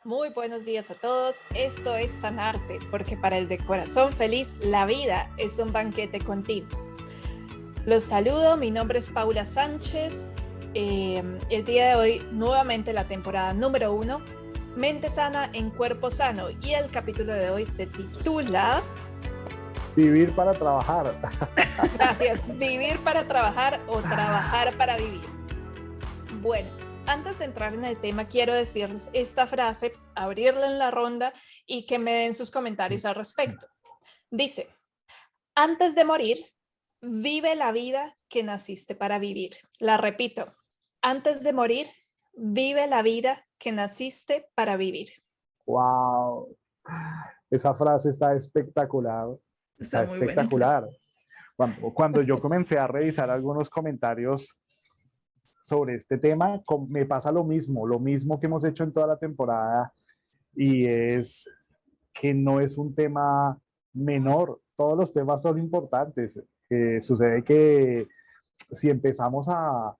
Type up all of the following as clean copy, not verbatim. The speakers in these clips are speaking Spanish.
Muy buenos días a todos. Esto es Sanarte, porque para el de corazón feliz, la vida es un banquete continuo. Los saludo, mi nombre es Paula Sánchez. El día de hoy, nuevamente la temporada número 1, Mente sana en cuerpo sano. Y el capítulo de hoy se titula... Vivir para trabajar. Gracias, vivir para trabajar o trabajar para vivir. Bueno, antes de entrar en el tema, quiero decirles esta frase, abrirla en la ronda y que me den sus comentarios al respecto. Dice, antes de morir, vive la vida que naciste para vivir. La repito, antes de morir, vive la vida que naciste para vivir. ¡Wow! Esa frase está espectacular. Está Está muy buena. espectacular. Cuando yo comencé a revisar algunos comentarios sobre este tema, me pasa lo mismo que hemos hecho en toda la temporada, y es que no es un tema menor. Todos los temas son importantes. Sucede que si empezamos a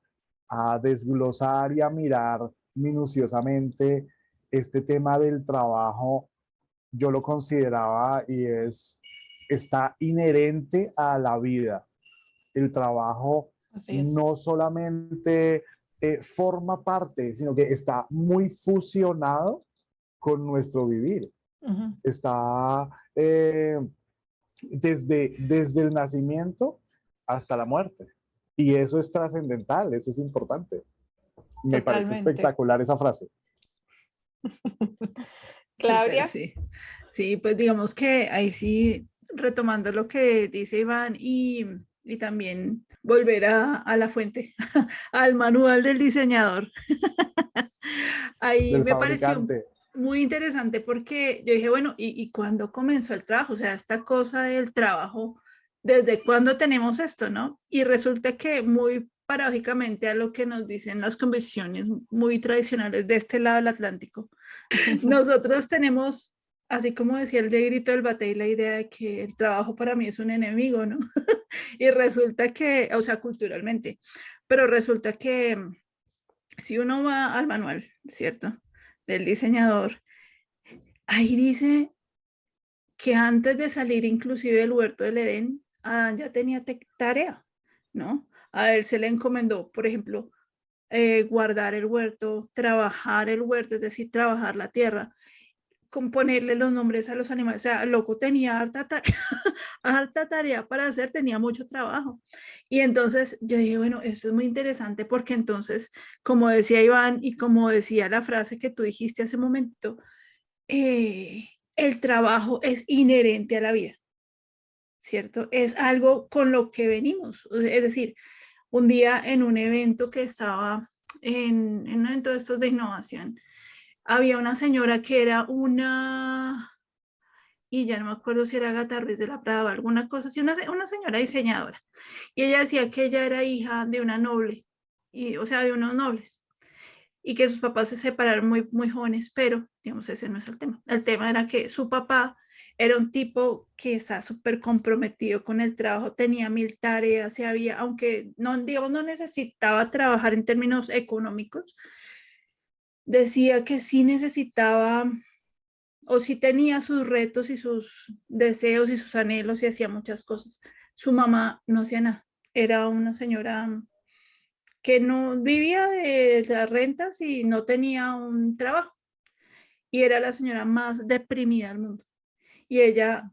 desglosar y a mirar minuciosamente este tema del trabajo, yo lo consideraba está inherente a la vida. El trabajo no solamente forma parte, sino que está muy fusionado con nuestro vivir. Está desde el nacimiento hasta la muerte. Y eso es trascendental, eso es importante. Me parece espectacular esa frase. Claudia. Súper, sí, pues digamos que ahí sí, retomando lo que dice Iván y también volver a la fuente, al manual del diseñador. Ahí Del me pareció fabricante. muy interesante porque yo dije, bueno, ¿y cuándo comenzó el trabajo? O sea, esta cosa del trabajo, ¿desde cuándo tenemos esto, no? Y resulta que muy paradójicamente a lo que nos dicen las convicciones muy tradicionales de este lado del Atlántico, nosotros tenemos, así como decía el de Grito del Batey, la idea de que el trabajo para mí es un enemigo, ¿no? Y resulta que, o sea, culturalmente, pero resulta que si uno va al manual, ¿cierto? Del diseñador, ahí dice que antes de salir inclusive del huerto del Edén, Adán ya tenía tarea, ¿no? A él se le encomendó, por ejemplo, guardar el huerto, trabajar el huerto, es decir, trabajar la tierra, con ponerle los nombres a los animales. O sea, el loco tenía harta tarea para hacer, tenía mucho trabajo. Y entonces yo dije, bueno, esto es muy interesante porque entonces, como decía Iván y como decía la frase que tú dijiste hace un momento, el trabajo es inherente a la vida, ¿cierto? Es algo con lo que venimos. Es decir, un día en un evento que estaba en un evento de estos de innovación, había una señora que era y ya no me acuerdo si era Agatha Ruiz de la Prada o alguna cosa así, una señora diseñadora. Y ella decía que ella era hija de una noble, o sea, de unos nobles, y que sus papás se separaron muy jóvenes, pero, digamos, ese no es el tema. El tema era que su papá era un tipo que está súper comprometido con el trabajo, tenía 1000 tareas, aunque no, digamos, no necesitaba trabajar en términos económicos, decía que sí necesitaba o sí tenía sus retos y sus deseos y sus anhelos y hacía muchas cosas. Su mamá no hacía nada, era una señora que no vivía de las rentas y no tenía un trabajo y era la señora más deprimida del mundo. Y ella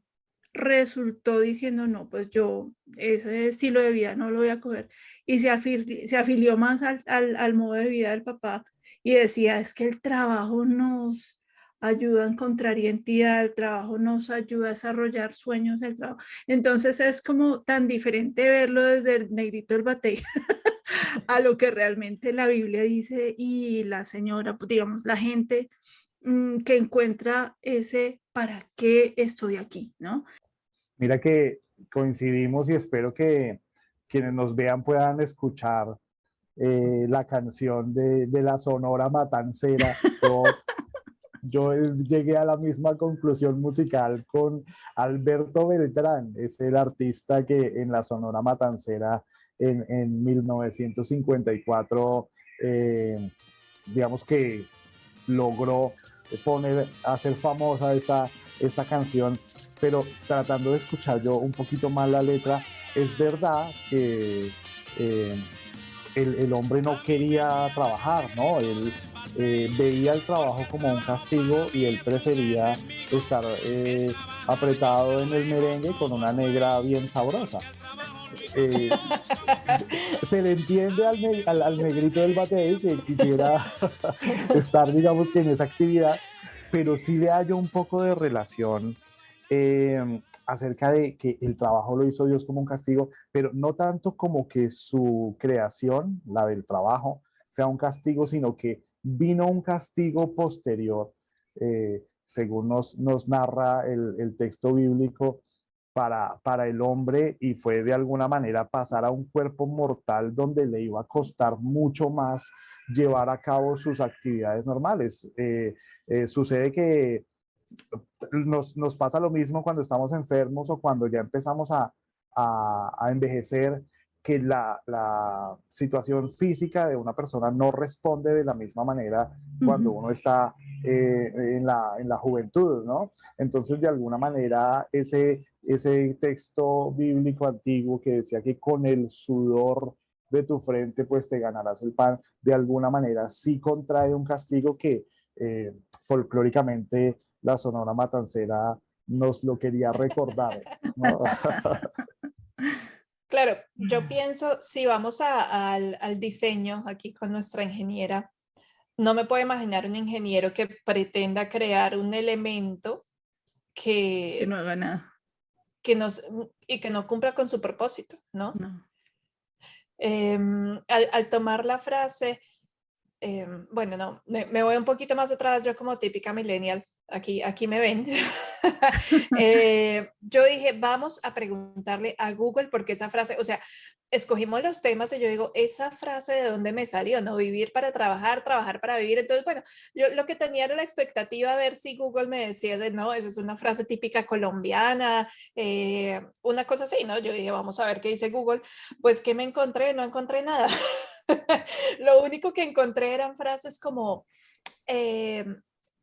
resultó diciendo, no, pues yo ese estilo de vida no lo voy a coger. Y se afilió más al modo de vida del papá y decía, es que el trabajo nos ayuda a encontrar identidad, el trabajo nos ayuda a desarrollar sueños del trabajo. Entonces es como tan diferente verlo desde el negrito del batey a lo que realmente la Biblia dice y la señora, pues, digamos, la gente que encuentra ese para qué estoy aquí, ¿no? Mira que coincidimos y espero que quienes nos vean puedan escuchar la canción de la Sonora Matancera. Yo llegué a la misma conclusión musical con Alberto Beltrán, es el artista que en la Sonora Matancera en 1954, digamos que logró pone a hacer famosa esta canción, pero tratando de escuchar yo un poquito más la letra, es verdad que el hombre no quería trabajar, ¿no? Él veía el trabajo como un castigo y él prefería estar apretado en el merengue con una negra bien sabrosa. Eh, Se le entiende al negrito del batey que quisiera estar, digamos que en esa actividad, pero sí le hallo un poco de relación acerca de que el trabajo lo hizo Dios como un castigo, pero no tanto como que su creación, la del trabajo, sea un castigo, sino que vino un castigo posterior, según nos narra el texto bíblico, para el hombre, y fue de alguna manera pasar a un cuerpo mortal donde le iba a costar mucho más llevar a cabo sus actividades normales. Sucede que nos pasa lo mismo cuando estamos enfermos o cuando ya empezamos a envejecer, que la situación física de una persona no responde de la misma manera cuando uno está en la juventud, ¿no? Entonces, de alguna manera, ese texto bíblico antiguo que decía que con el sudor de tu frente, pues te ganarás el pan, de alguna manera sí contrae un castigo que folclóricamente la Sonora Matancera nos lo quería recordar, ¿no? Claro, yo pienso, si vamos al diseño aquí con nuestra ingeniera, no me puedo imaginar un ingeniero que pretenda crear un elemento Que no que, haga nada. y que no cumpla con su propósito, ¿no? No. Al tomar la frase, bueno, no, me voy un poquito más atrás, yo como típica millennial, aquí me ven. Yo dije, vamos a preguntarle a Google porque esa frase, o sea, escogimos los temas y yo digo, esa frase de dónde me salió, ¿no? Vivir para trabajar, trabajar para vivir. Entonces, bueno, yo lo que tenía era la expectativa de ver si Google me decía, no, esa es una frase típica colombiana, una cosa así, ¿no? Yo dije, vamos a ver qué dice Google. Pues, ¿qué me encontré? No encontré nada. Lo único que encontré eran frases como eh,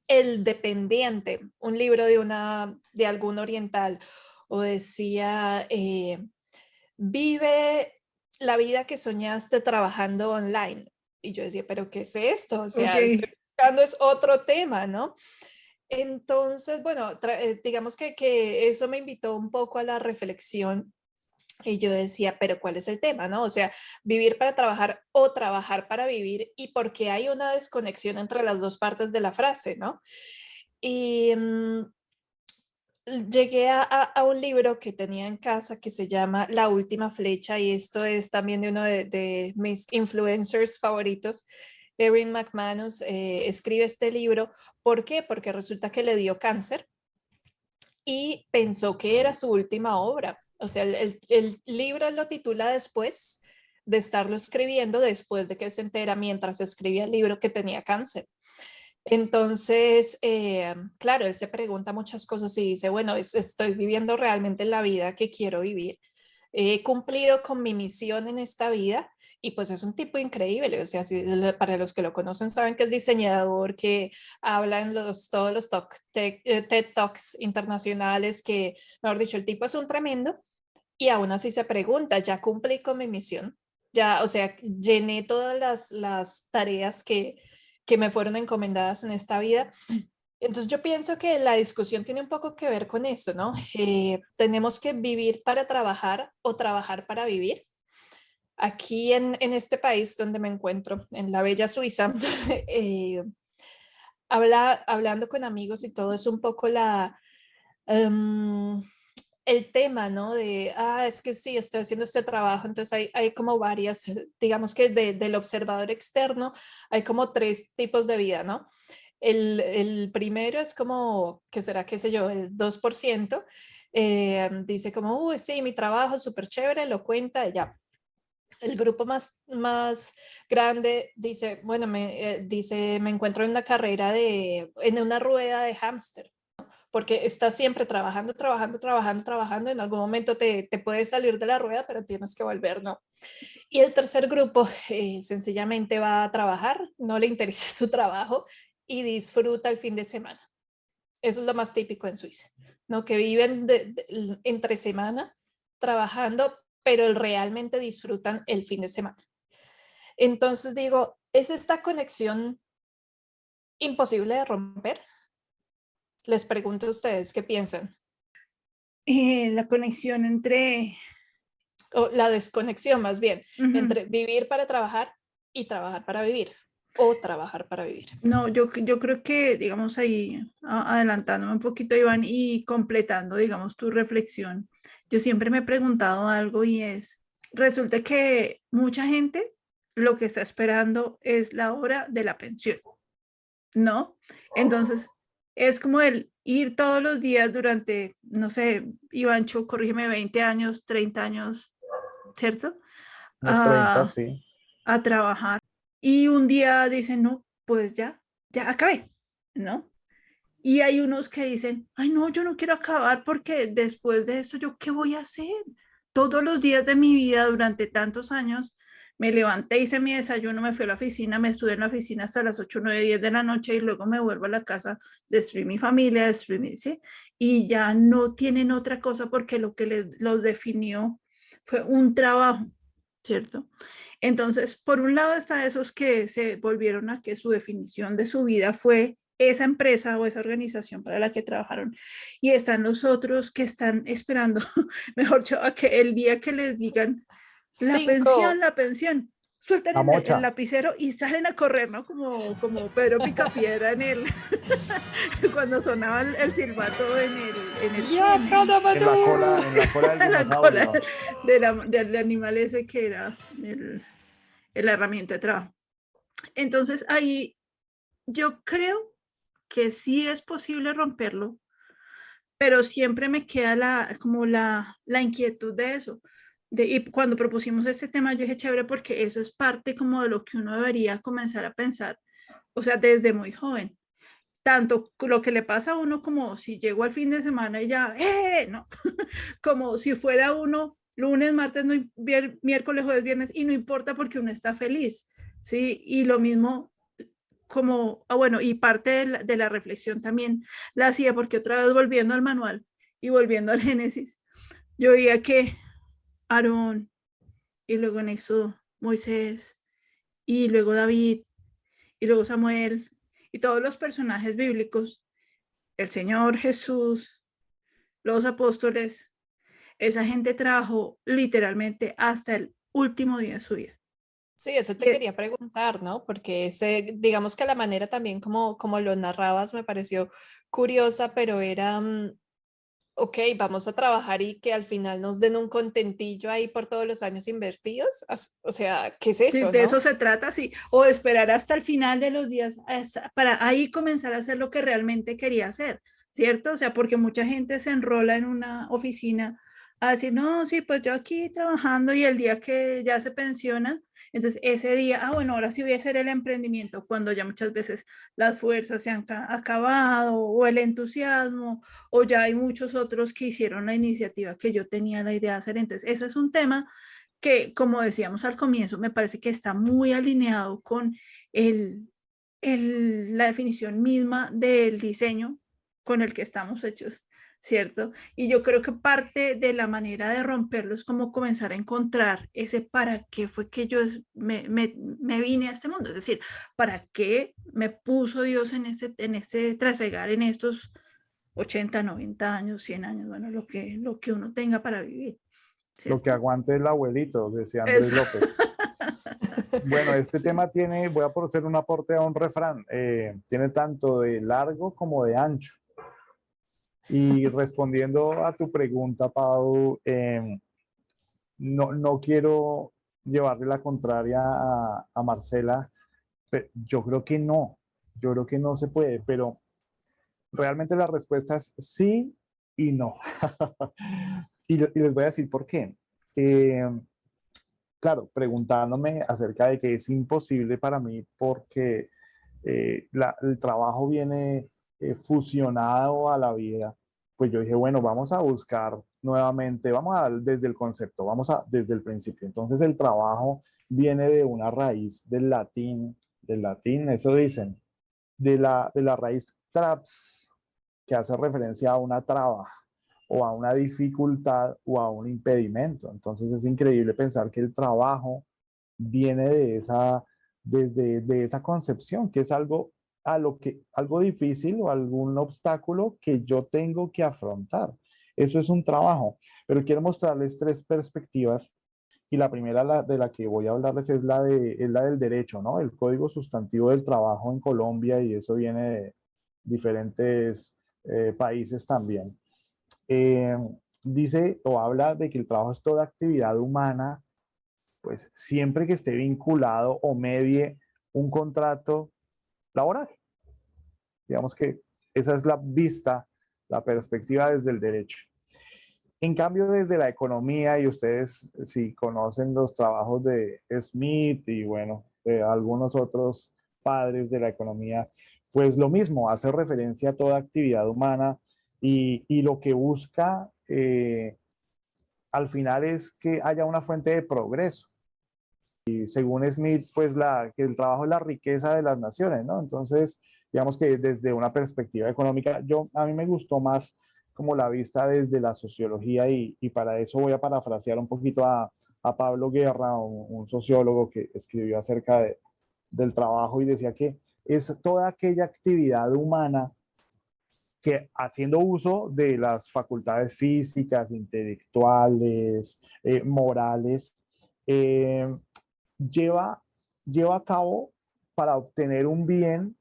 El dependiente, un libro de algún oriental, o decía, vive la vida que soñaste trabajando online. Y yo decía, pero ¿qué es esto? O Ok. sea, estoy buscando es otro tema, ¿no? Entonces, bueno, digamos que eso me invitó un poco a la reflexión y yo decía, pero ¿cuál es el tema, no? O sea, vivir para trabajar o trabajar para vivir, y por qué hay una desconexión entre las dos partes de la frase, ¿no? Y llegué a un libro que tenía en casa que se llama La Última Flecha, y esto es también de uno de mis influencers favoritos. Erin McManus escribe este libro. ¿Por qué? Porque resulta que le dio cáncer y pensó que era su última obra. O sea, el libro lo titula después de estarlo escribiendo, después de que se entera mientras escribía el libro que tenía cáncer. Entonces, claro, él se pregunta muchas cosas y dice, bueno, estoy viviendo realmente la vida que quiero vivir. He cumplido con mi misión en esta vida. Y pues es un tipo increíble, o sea, para los que lo conocen saben que es diseñador, que habla en todos los TED Talks internacionales, que, mejor dicho, el tipo es un tremendo, y aún así se pregunta, ¿ya cumplí con mi misión? Ya, o sea, llené todas las tareas que me fueron encomendadas en esta vida. Entonces yo pienso que la discusión tiene un poco que ver con eso, ¿no? Tenemos que vivir para trabajar o trabajar para vivir. Aquí en este país donde me encuentro, en la bella Suiza, hablando con amigos y todo, es un poco um, el tema, ¿no? De, es que sí, estoy haciendo este trabajo, entonces hay como varias, digamos que del observador externo, hay como tres tipos de vida, ¿no? El primero es como, ¿qué será, qué sé yo, el 2%, dice como, uy, sí, mi trabajo es súper chévere, lo cuenta, ya. El grupo más grande dice, bueno, dice, me encuentro en una carrera en una rueda de hámster, porque estás siempre trabajando, trabajando, trabajando, trabajando. En algún momento te puedes salir de la rueda, pero tienes que volver, ¿no? Y el tercer grupo sencillamente va a trabajar, no le interesa su trabajo y disfruta el fin de semana. Eso es lo más típico en Suiza, ¿no? Que viven entre semana trabajando, pero realmente disfrutan el fin de semana. Entonces digo, ¿es esta conexión imposible de romper? Les pregunto a ustedes, ¿qué piensan? La conexión entre... O la desconexión más bien, entre vivir para trabajar y trabajar para vivir, o trabajar para vivir. No, yo creo que, digamos, ahí adelantándome un poquito, Iván, y completando, digamos, tu reflexión, yo siempre me he preguntado algo y es, resulta que mucha gente lo que está esperando es la hora de la pensión, ¿no? Entonces, es como el ir todos los días durante, no sé, Ivancho, corrígeme, 20 años, 30 años, ¿cierto? Unos 30, A, sí. a trabajar y un día dicen, no, pues ya acabé, ¿no? Y hay unos que dicen, ay, no, yo no quiero acabar porque después de esto, ¿yo qué voy a hacer? Todos los días de mi vida durante tantos años, me levanté, hice mi desayuno, me fui a la oficina, me estuve en la oficina hasta las 8, 9, 10 de la noche y luego me vuelvo a la casa, destruí mi familia, destruí mi, ¿sí? Y ya no tienen otra cosa porque lo que los definió fue un trabajo, ¿cierto? Entonces, por un lado está esos que se volvieron a que su definición de su vida fue esa empresa o esa organización para la que trabajaron. Y están los otros que están esperando, mejor dicho, a que el día que les digan Cinco. la pensión, sueltan La el mocha. lapicero y salen a correr, ¿no? Como Pedro Picapiedra cuando sonaba el silbato Ya, cada En la cola del en la cola dinosaurio. del animal ese que era la herramienta de trabajo. Entonces ahí yo creo que sí es posible romperlo, pero siempre me queda como la inquietud de eso. Y cuando propusimos este tema, yo dije chévere porque eso es parte como de lo que uno debería comenzar a pensar, o sea, desde muy joven. Tanto lo que le pasa a uno como si llegó al fin de semana y ya, no, como si fuera uno lunes, martes, no, miércoles, jueves, viernes, y no importa porque uno está feliz, ¿sí? Y lo mismo como, bueno, y parte de la reflexión también la hacía porque otra vez volviendo al manual y volviendo al Génesis, yo veía que Aarón y luego en Éxodo Moisés y luego David y luego Samuel y todos los personajes bíblicos, el Señor Jesús, los apóstoles, esa gente trabajó literalmente hasta el último día de su vida. Sí, eso te quería preguntar, ¿no? Porque digamos que la manera también como lo narrabas me pareció curiosa, pero era, ok, vamos a trabajar y que al final nos den un contentillo ahí por todos los años invertidos. O sea, ¿qué es Sí, eso, de eso no? se trata, sí. O esperar hasta el final de los días para ahí comenzar a hacer lo que realmente quería hacer, ¿cierto? O sea, porque mucha gente se enrola en una oficina a decir, no, sí, pues yo aquí trabajando y el día que ya se pensiona, entonces ese día, bueno, ahora sí voy a hacer el emprendimiento, cuando ya muchas veces las fuerzas se han acabado o el entusiasmo o ya hay muchos otros que hicieron la iniciativa que yo tenía la idea de hacer. Entonces, eso es un tema que, como decíamos al comienzo, me parece que está muy alineado con la definición misma del diseño con el que estamos hechos, ¿cierto? Y yo creo que parte de la manera de romperlo es como comenzar a encontrar ese para qué fue que yo me vine a este mundo, es decir, para qué me puso Dios en este trasegar, en estos 80, 90 años, 100 años, bueno, lo que uno tenga para vivir, Lo que ¿cierto? aguante el abuelito, decía Andrés Eso. López. Bueno, este Sí. tema tiene, voy a hacer un aporte a un refrán, tiene tanto de largo como de ancho. Y respondiendo a tu pregunta, Pau, no quiero llevarle la contraria a Marcela, yo creo que no, yo creo que no se puede, pero realmente la respuesta es sí y no. Y les voy a decir por qué. Eh, claro, preguntándome acerca de que es imposible para mí porque el trabajo viene fusionado a la vida, pues yo dije, bueno, vamos a buscar nuevamente, vamos a desde el concepto, desde el principio. Entonces el trabajo viene de una raíz del latín, eso dicen, de la raíz traps, que hace referencia a una traba o a una dificultad o a un impedimento. Entonces es increíble pensar que el trabajo viene de esa concepción, que es algo algo difícil o algún obstáculo que yo tengo que afrontar. Eso es un trabajo, pero quiero mostrarles tres perspectivas y la primera de la que voy a hablarles es la del derecho, ¿no? El Código Sustantivo del Trabajo en Colombia, y eso viene de diferentes países también. Eh, Dice o habla de que el trabajo es toda actividad humana, pues siempre que esté vinculado o medie un contrato laboral. Digamos que esa es la vista, la perspectiva desde el derecho. En cambio, desde la economía, y ustedes si conocen los trabajos de Smith y bueno, de algunos otros padres de la economía, pues lo mismo, hace referencia a toda actividad humana y lo que busca al final es que haya una fuente de progreso. Y según Smith, pues que el trabajo es la riqueza de las naciones, ¿no? Entonces, digamos que desde una perspectiva económica, a mí me gustó más como la vista desde la sociología y para eso voy a parafrasear un poquito a Pablo Guerra, un sociólogo que escribió acerca del trabajo y decía que es toda aquella actividad humana que haciendo uso de las facultades físicas, intelectuales, morales, eh, lleva, lleva a cabo para obtener un bien,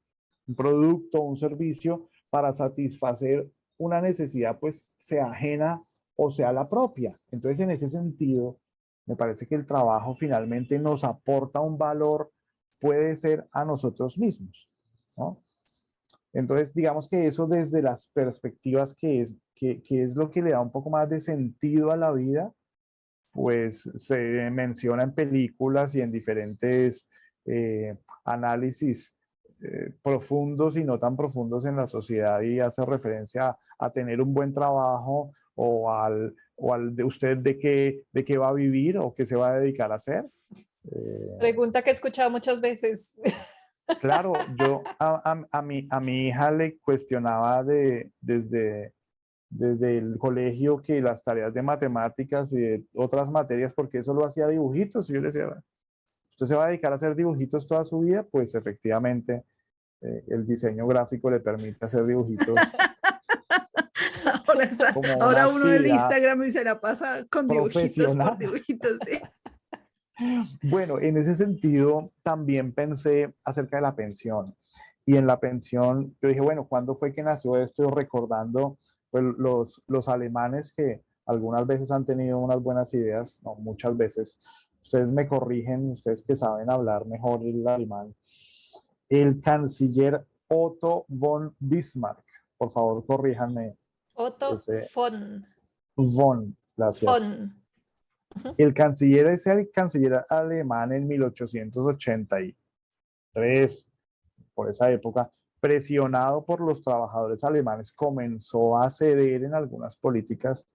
un producto, un servicio, para satisfacer una necesidad, pues sea ajena o sea la propia. Entonces, en ese sentido, me parece que el trabajo finalmente nos aporta un valor, puede ser a nosotros mismos, ¿no? Entonces, digamos que eso desde las perspectivas que es lo que le da un poco más de sentido a la vida, pues se menciona en películas y en diferentes análisis profundos y no tan profundos en la sociedad y hace referencia a tener un buen trabajo o al de usted de qué va a vivir o qué se va a dedicar a hacer. Pregunta que he escuchado muchas veces. Claro, yo a mi hija le cuestionaba desde el colegio que las tareas de matemáticas y de otras materias, porque eso lo hacía dibujitos. Y yo le decía, "Bueno, ¿usted se va a dedicar a hacer dibujitos toda su vida?" Pues efectivamente, el diseño gráfico le permite hacer dibujitos como una Ahora uno del actividad Instagram y se la pasa con dibujitos por profesional. dibujitos, ¿sí? Bueno, en ese sentido también pensé acerca de la pensión. Y en la pensión, yo dije, bueno, ¿cuándo fue que nació esto? Recordando pues, los alemanes que algunas veces han tenido unas buenas ideas, no muchas veces. Ustedes me corrigen, ustedes que saben hablar mejor el alemán. El canciller Otto von Bismarck, por favor, corríjanme Otto ese von. von, gracias. Von. El canciller es el canciller alemán en 1883, por esa época, presionado por los trabajadores alemanes, comenzó a ceder en algunas políticas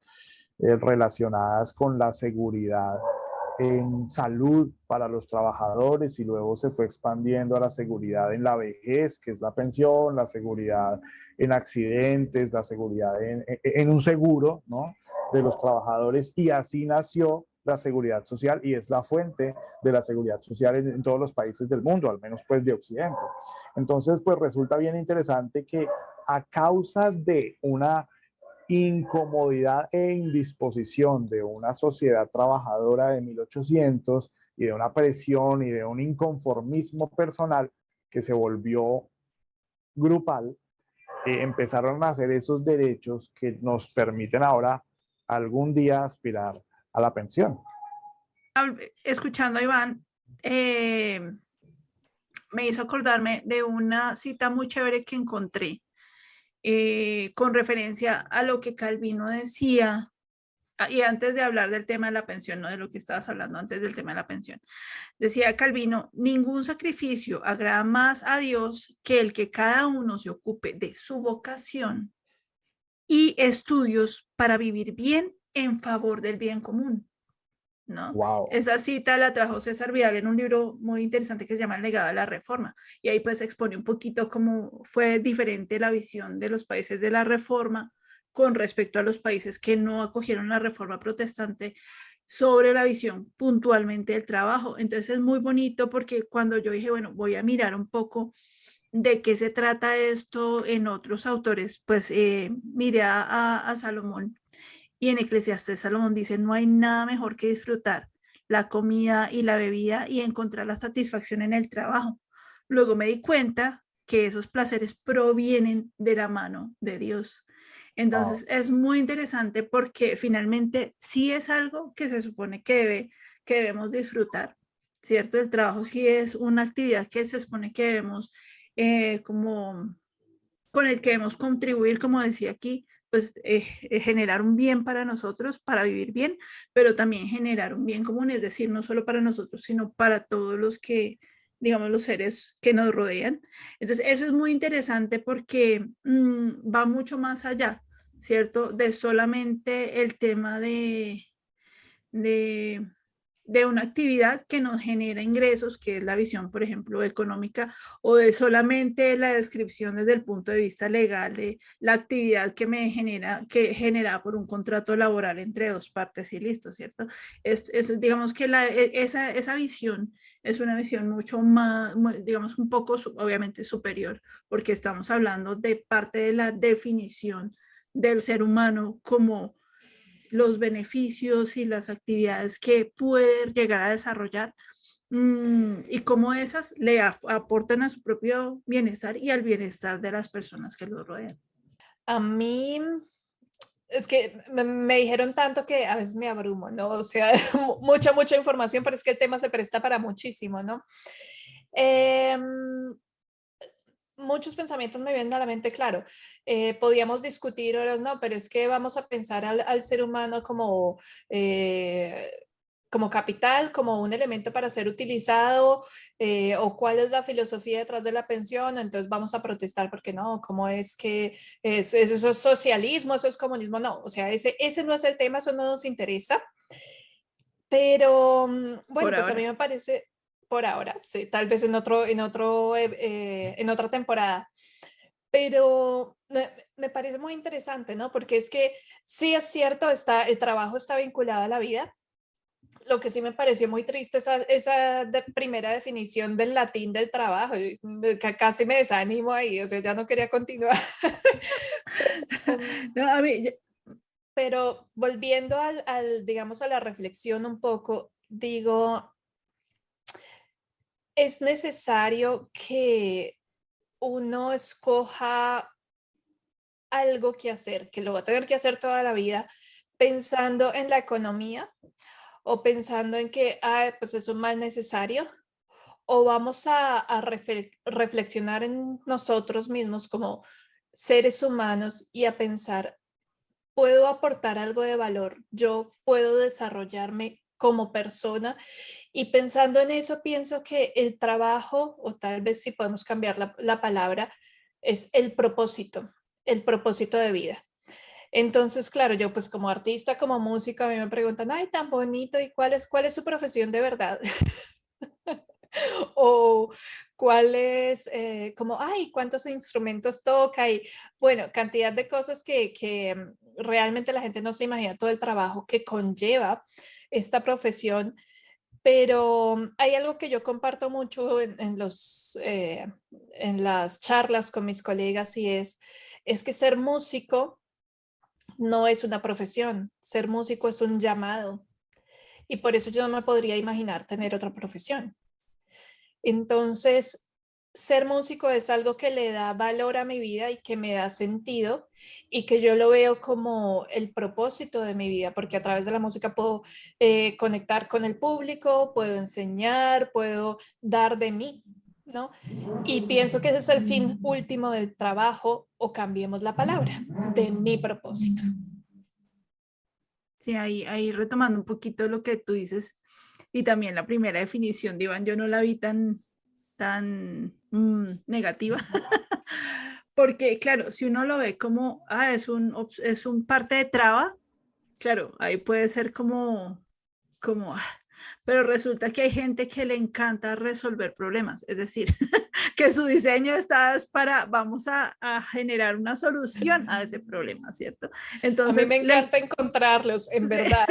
relacionadas con la seguridad en salud para los trabajadores y luego se fue expandiendo a la seguridad en la vejez, que es la pensión, la seguridad en accidentes, la seguridad en un seguro, ¿no?, de los trabajadores, y así nació la seguridad social y es la fuente de la seguridad social en todos los países del mundo, al menos pues de Occidente. Entonces pues resulta bien interesante que a causa de una incomodidad e indisposición de una sociedad trabajadora de 1800 y de una presión y de un inconformismo personal que se volvió grupal, empezaron a hacer esos derechos que nos permiten ahora algún día aspirar a la pensión. Escuchando a Iván, me hizo acordarme de una cita muy chévere que encontré con referencia a lo que Calvino decía, y antes de hablar del tema de la pensión, no de lo que estabas hablando antes del tema de la pensión, decía Calvino, ningún sacrificio agrada más a Dios que el que cada uno se ocupe de su vocación y estudios para vivir bien en favor del bien común. ¿no? Wow. Esa cita la trajo César Vidal en un libro muy interesante que se llama El legado de la Reforma, y ahí pues expone un poquito cómo fue diferente la visión de los países de la Reforma con respecto a los países que no acogieron la Reforma protestante sobre la visión puntualmente del trabajo. Entonces es muy bonito porque cuando yo dije, bueno, voy a mirar un poco de qué se trata esto en otros autores, pues miré a Salomón, y en Eclesiastés Salomón dice, no hay nada mejor que disfrutar la comida y la bebida y encontrar la satisfacción en el trabajo. Luego me di cuenta que esos placeres provienen de la mano de Dios. Wow. Entonces es muy interesante porque finalmente sí es algo que se supone que debemos disfrutar, ¿cierto? El trabajo sí es una actividad que se supone que debemos como con el que debemos contribuir, como decía aquí, pues generar un bien para nosotros, para vivir bien, pero también generar un bien común, es decir, no solo para nosotros, sino para todos los que, digamos, los seres que nos rodean. Entonces, eso es muy interesante porque va mucho más allá, ¿cierto? De solamente el tema de, de una actividad que nos genera ingresos, que es la visión, por ejemplo, económica, o de solamente la descripción desde el punto de vista legal de la actividad que me genera, que genera por un contrato laboral entre dos partes y listo, ¿cierto? Digamos que esa visión es una visión mucho más, digamos, un poco, obviamente, superior, porque estamos hablando de parte de la definición del ser humano como los beneficios y las actividades que puede llegar a desarrollar y cómo esas le aportan a su propio bienestar y al bienestar de las personas que lo rodean. A mí es que me dijeron tanto que a veces me abrumo, ¿no? O sea, mucha información, pero es que el tema se presta para muchísimo, ¿no? Em, muchos pensamientos me vienen a la mente, claro. Podíamos discutir horas, no, pero es que vamos a pensar al ser humano eh, como capital, como un elemento para ser utilizado, o cuál es la filosofía detrás de la pensión, entonces vamos a protestar porque no, cómo es que eso es socialismo, eso es comunismo, no, o sea, ese no es el tema, eso no nos interesa, pero bueno, Por pues a mí ahora. me parece, por ahora, sí, tal vez en otra temporada, pero me parece muy interesante, ¿no? Porque es que sí es cierto, el trabajo está vinculado a la vida. Lo que sí me pareció muy triste esa primera definición del latín del trabajo, casi me desanimo ahí, o sea, ya no quería continuar. Um, No, a mí, pero volviendo digamos, a la reflexión un poco, digo, es necesario que uno escoja algo que hacer, que lo va a tener que hacer toda la vida, pensando en la economía o pensando en que, pues es un mal necesario, o vamos a reflexionar en nosotros mismos como seres humanos y a pensar, puedo aportar algo de valor, yo puedo desarrollarme como persona, y pensando en eso pienso que el trabajo, o tal vez si podemos cambiar la palabra, es el propósito de vida. Entonces, claro, yo pues como artista, como música, a mí me preguntan, ay, tan bonito, ¿y cuál es su profesión de verdad? O cuál es, como, ay, cuántos instrumentos toca y bueno, cantidad de cosas que realmente la gente no se imagina todo el trabajo que conlleva esta profesión, pero hay algo que yo comparto mucho en las charlas con mis colegas y es que ser músico no es una profesión, ser músico es un llamado y por eso yo no me podría imaginar tener otra profesión. Entonces, ser músico es algo que le da valor a mi vida y que me da sentido y que yo lo veo como el propósito de mi vida, porque a través de la música puedo conectar con el público, puedo enseñar, puedo dar de mí, ¿no? Y pienso que ese es el fin último del trabajo, o cambiemos la palabra, de mi propósito. sí, ahí retomando un poquito lo que tú dices y también la primera definición de Iván, yo no la vi tan negativa, porque claro, si uno lo ve como, es un parte de traba, claro, ahí puede ser como como, pero resulta que hay gente que le encanta resolver problemas, es decir, que su diseño está es para, vamos a generar una solución a ese problema, ¿cierto? A mí me Entonces, encanta encontrarlos, en sí. verdad.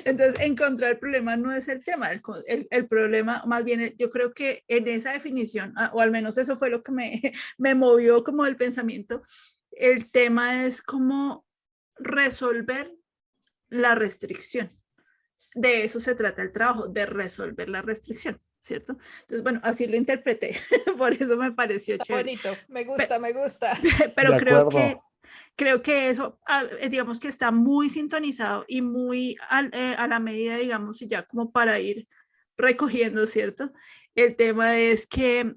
Entonces, encontrar el problema no es el tema, el problema, más bien, yo creo que en esa definición, o al menos eso fue lo que me movió como el pensamiento, el tema es cómo resolver la restricción. De eso se trata el trabajo, de resolver la restricción, ¿cierto? Entonces, bueno, así lo interpreté, por eso me pareció Está chévere. bonito, me gusta, me gusta. De Pero acuerdo. creo que eso, digamos que está muy sintonizado y muy a la medida, digamos, y ya como para ir recogiendo, ¿cierto? El tema es que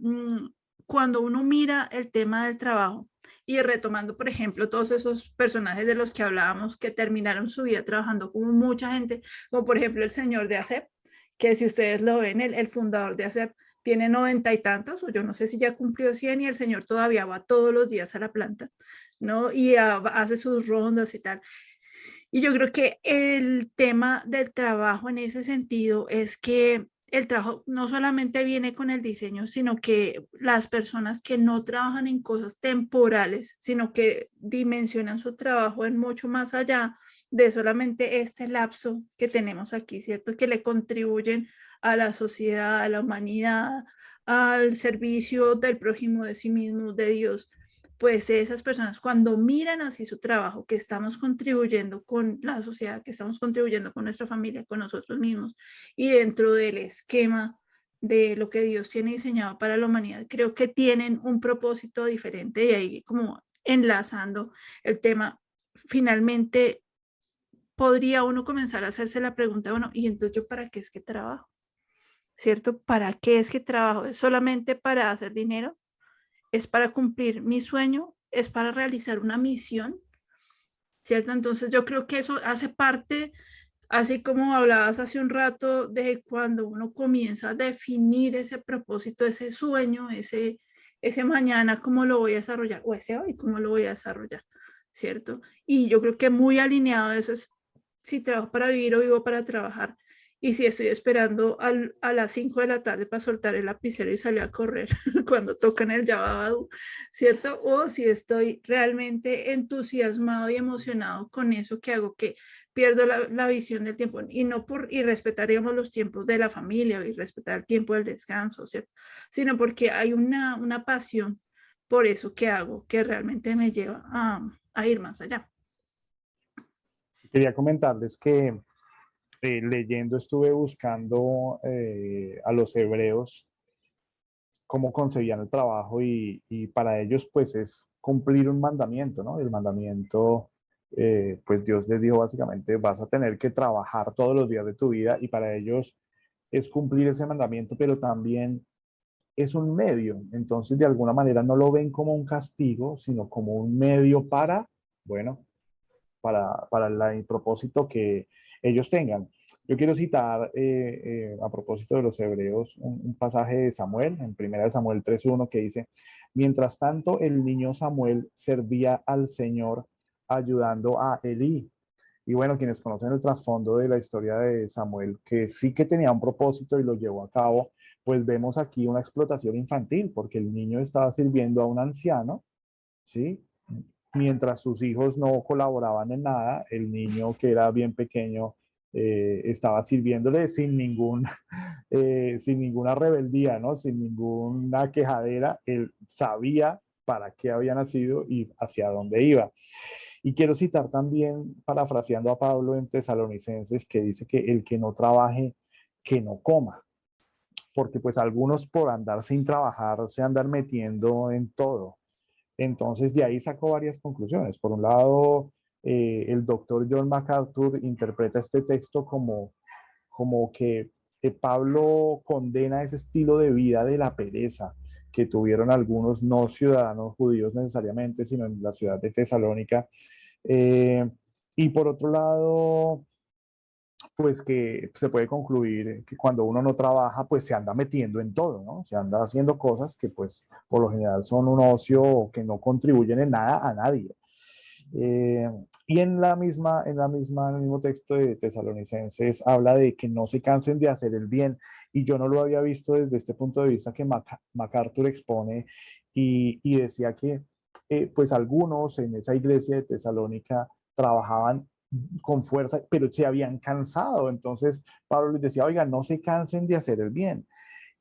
cuando uno mira el tema del trabajo y retomando, por ejemplo, todos esos personajes de los que hablábamos que terminaron su vida trabajando como mucha gente, como por ejemplo el señor de ASEP, que si ustedes lo ven, el fundador de ASEP tiene 90 y tantos, o yo no sé si ya cumplió 100 y el señor todavía va todos los días a la planta, ¿no? Y hace sus rondas y tal. Y yo creo que el tema del trabajo en ese sentido es que el trabajo no solamente viene con el diseño, sino que las personas que no trabajan en cosas temporales, sino que dimensionan su trabajo en mucho más allá de solamente este lapso que tenemos aquí, ¿cierto? Que le contribuyen a la sociedad, a la humanidad, al servicio del prójimo, de sí mismo, de Dios, pues esas personas cuando miran así su trabajo, que estamos contribuyendo con la sociedad, que estamos contribuyendo con nuestra familia, con nosotros mismos y dentro del esquema de lo que Dios tiene diseñado para la humanidad, creo que tienen un propósito diferente y ahí como enlazando el tema, finalmente podría uno comenzar a hacerse la pregunta, bueno, ¿y entonces yo para qué es que trabajo? ¿Cierto? ¿Para qué es que trabajo? ¿Es solamente para hacer dinero? ¿Es para cumplir mi sueño? ¿Es para realizar una misión? ¿Cierto? Entonces yo creo que eso hace parte, así como hablabas hace un rato, de cuando uno comienza a definir ese propósito, ese sueño, ese mañana, cómo lo voy a desarrollar, o ese hoy, cómo lo voy a desarrollar, ¿cierto? Y yo creo que muy alineado a eso es, si trabajo para vivir o vivo para trabajar. Y si estoy esperando a las 5 de la tarde para soltar el lapicero y salir a correr cuando tocan el Yababadu, ¿cierto? O si estoy realmente entusiasmado y emocionado con eso que hago, que pierdo la visión del tiempo y no por y respetaríamos los tiempos de la familia y respetar el tiempo del descanso, ¿cierto? Sino porque hay una pasión por eso que hago que realmente me lleva a ir más allá. Quería comentarles que leyendo estuve buscando a los hebreos cómo concebían el trabajo y para ellos pues es cumplir un mandamiento, ¿no? El mandamiento, pues Dios les dijo básicamente, vas a tener que trabajar todos los días de tu vida y para ellos es cumplir ese mandamiento, pero también es un medio. Entonces, de alguna manera no lo ven como un castigo, sino como un medio para, bueno, para el propósito que ellos tengan. Yo quiero citar, a propósito de los hebreos, un pasaje de Samuel, en 1 Samuel 3:1, que dice, mientras tanto el niño Samuel servía al Señor ayudando a Elí. Y bueno, quienes conocen el trasfondo de la historia de Samuel, que sí que tenía un propósito y lo llevó a cabo, pues vemos aquí una explotación infantil, porque el niño estaba sirviendo a un anciano, ¿sí? Mientras sus hijos no colaboraban en nada, el niño que era bien pequeño estaba sirviéndole sin ninguna rebeldía, ¿no? Sin ninguna quejadera. Él sabía para qué había nacido y hacia dónde iba. Y quiero citar también, parafraseando a Pablo en Tesalonicenses, que dice que el que no trabaje, que no coma. Porque pues algunos por andar sin trabajar se andan metiendo en todo. Entonces, de ahí sacó varias conclusiones. Por un lado, el doctor John MacArthur interpreta este texto como que Pablo condena ese estilo de vida de la pereza que tuvieron algunos no ciudadanos judíos necesariamente, sino en la ciudad de Tesalónica. Y por otro lado, pues que se puede concluir que cuando uno no trabaja, pues se anda metiendo en todo, ¿no? Se anda haciendo cosas que pues por lo general son un ocio o que no contribuyen en nada a nadie. Eh, y en el mismo texto de Tesalonicenses habla de que no se cansen de hacer el bien. Y yo no lo había visto desde este punto de vista que MacArthur expone y decía que pues algunos en esa iglesia de Tesalónica trabajaban con fuerza, pero se habían cansado. Entonces Pablo les decía, oiga, no se cansen de hacer el bien.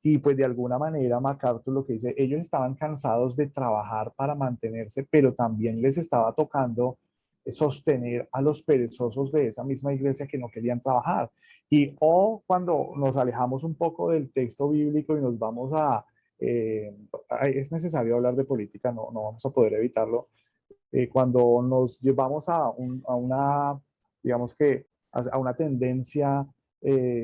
Y pues de alguna manera MacArthur lo que dice, ellos estaban cansados de trabajar para mantenerse, pero también les estaba tocando sostener a los perezosos de esa misma iglesia que no querían trabajar. Y o cuando nos alejamos un poco del texto bíblico y nos vamos es necesario hablar de política, no vamos a poder evitarlo, cuando nos llevamos a una, digamos que, a una tendencia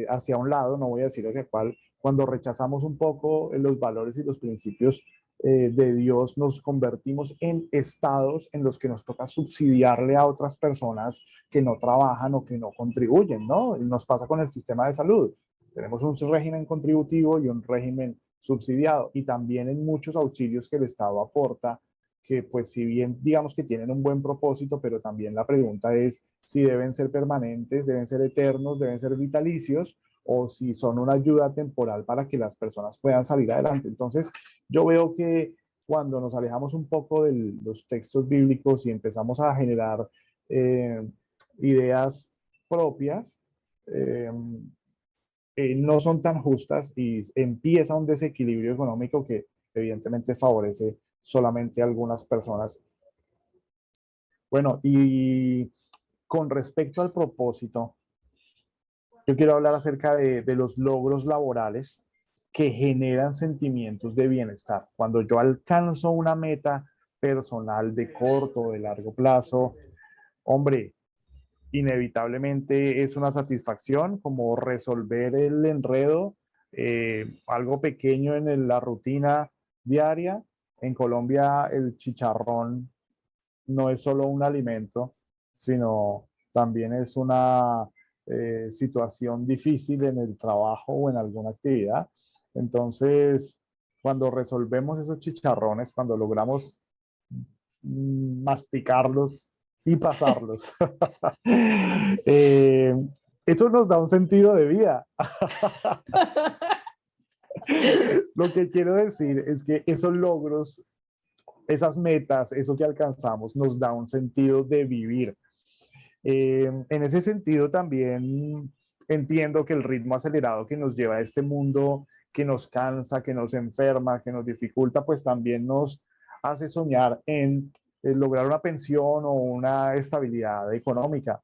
hacia un lado, no voy a decir hacia cuál, cuando rechazamos un poco los valores y los principios de Dios, nos convertimos en estados en los que nos toca subsidiarle a otras personas que no trabajan o que no contribuyen, ¿no? Y nos pasa con el sistema de salud. Tenemos un régimen contributivo y un régimen subsidiado, y también en muchos auxilios que el Estado aporta, que pues si bien digamos que tienen un buen propósito, pero también la pregunta es si deben ser permanentes, deben ser eternos, deben ser vitalicios, o si son una ayuda temporal para que las personas puedan salir adelante. Entonces, yo veo que cuando nos alejamos un poco de los textos bíblicos y empezamos a generar eh, ideas propias, eh, no son tan justas y empieza un desequilibrio económico que evidentemente favorece solamente a algunas personas. Bueno, y con respecto al propósito, yo quiero hablar acerca de los logros laborales que generan sentimientos de bienestar. Cuando yo alcanzo una meta personal de corto o de largo plazo, hombre, inevitablemente es una satisfacción como resolver el enredo, algo pequeño en la rutina diaria. En Colombia el chicharrón no es solo un alimento, sino también es una situación difícil en el trabajo o en alguna actividad. Entonces, cuando resolvemos esos chicharrones, cuando logramos masticarlos y pasarlos, eh, eso nos da un sentido de vida. Lo que quiero decir es que esos logros, esas metas, eso que alcanzamos, nos da un sentido de vivir. En ese sentido también entiendo que el ritmo acelerado que nos lleva a este mundo, que nos cansa, que nos enferma, que nos dificulta, pues también nos hace soñar en lograr una pensión o una estabilidad económica.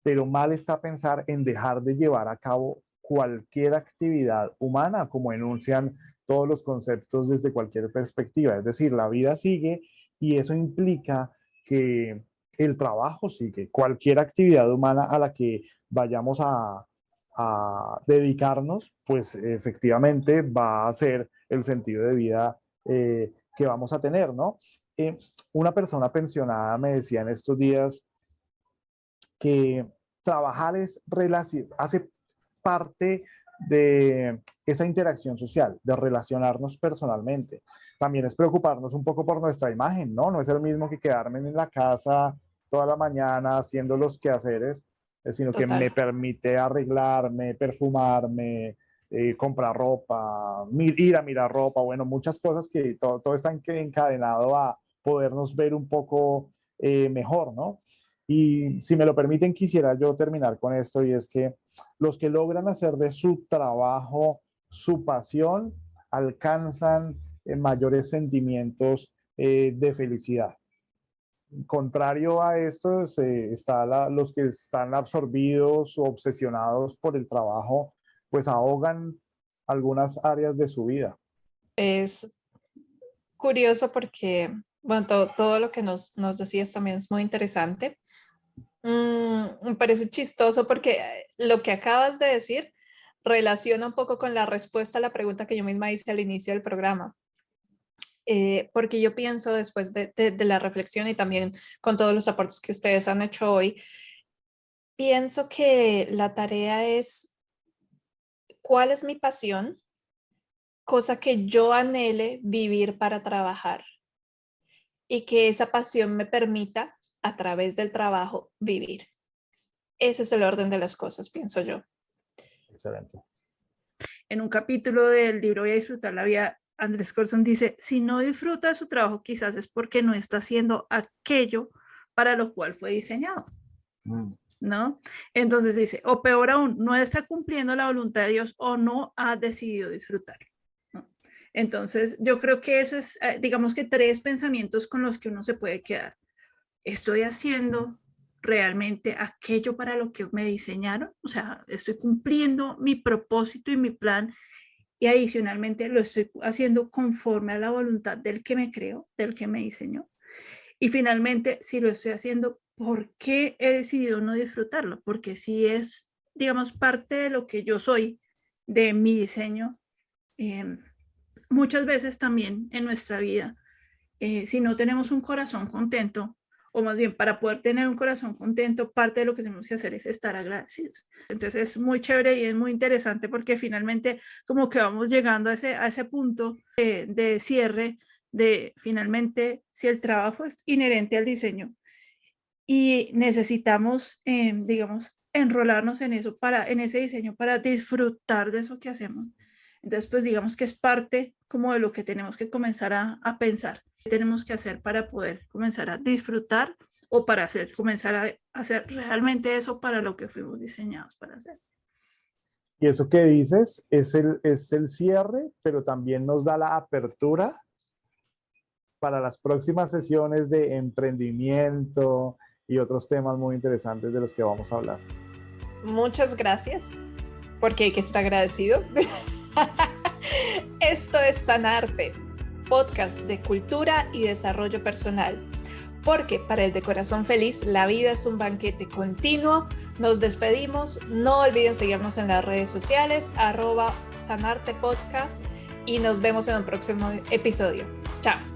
Pero mal está pensar en dejar de llevar a cabo cualquier actividad humana, como enuncian todos los conceptos desde cualquier perspectiva. Es decir, la vida sigue y eso implica que el trabajo sigue. Cualquier actividad humana a la que vayamos a dedicarnos, pues efectivamente va a ser el sentido de vida que vamos a tener, ¿no? Una persona pensionada me decía en estos días que trabajar hace parte de esa interacción social, de relacionarnos personalmente. También es preocuparnos un poco por nuestra imagen, ¿no? No es el mismo que quedarme en la casa toda la mañana haciendo los quehaceres, sino que me Total. permite arreglarme, perfumarme, comprar ropa, ir a mirar ropa, bueno, muchas cosas que todo está encadenado a podernos ver un poco mejor, ¿no? Y si me lo permiten, quisiera yo terminar con esto, y es que los que logran hacer de su trabajo su pasión alcanzan mayores sentimientos de felicidad. Contrario a esto, los que están absorbidos o obsesionados por el trabajo, pues ahogan algunas áreas de su vida. Es curioso porque, bueno, todo lo que nos decías también es muy interesante. Me parece chistoso porque lo que acabas de decir relaciona un poco con la respuesta a la pregunta que yo misma hice al inicio del programa. Porque yo pienso después de la reflexión y también con todos los aportes que ustedes han hecho hoy, pienso que la tarea es cuál es mi pasión, cosa que yo anhele vivir para trabajar y que esa pasión me permita a través del trabajo, vivir. Ese es el orden de las cosas, pienso yo. Excelente. En un capítulo del libro Voy a disfrutar la vida, Andrés Corzón dice, si no disfruta de su trabajo, quizás es porque no está haciendo aquello para lo cual fue diseñado, ¿no? Entonces dice, o peor aún, no está cumpliendo la voluntad de Dios o no ha decidido disfrutar, ¿no? Entonces yo creo que eso es, digamos que 3 pensamientos con los que uno se puede quedar. ¿Estoy haciendo realmente aquello para lo que me diseñaron? O sea, ¿estoy cumpliendo mi propósito y mi plan? Y adicionalmente lo estoy haciendo conforme a la voluntad del que me creó, del que me diseñó. Y finalmente, si lo estoy haciendo, ¿por qué he decidido no disfrutarlo? Porque si es, digamos, parte de lo que yo soy, de mi diseño, muchas veces también en nuestra vida, si no tenemos un corazón contento, o más bien para poder tener un corazón contento, parte de lo que tenemos que hacer es estar agradecidos. Entonces es muy chévere y es muy interesante porque finalmente como que vamos llegando a ese punto de cierre de finalmente si el trabajo es inherente al diseño y necesitamos, digamos, enrolarnos en eso, en ese diseño para disfrutar de eso que hacemos. Entonces, pues digamos que es parte como de lo que tenemos que comenzar a pensar. ¿Qué tenemos que hacer para poder comenzar a disfrutar o para comenzar a hacer realmente eso para lo que fuimos diseñados para hacer? Y eso que dices es el cierre, pero también nos da la apertura para las próximas sesiones de emprendimiento y otros temas muy interesantes de los que vamos a hablar. Muchas gracias, porque hay que estar agradecido. Esto es Sanarte, podcast de cultura y desarrollo personal, porque para el de corazón feliz la vida es un banquete continuo. Nos despedimos, no olviden seguirnos en las redes sociales @sanartepodcast y nos vemos en un próximo episodio. Chao.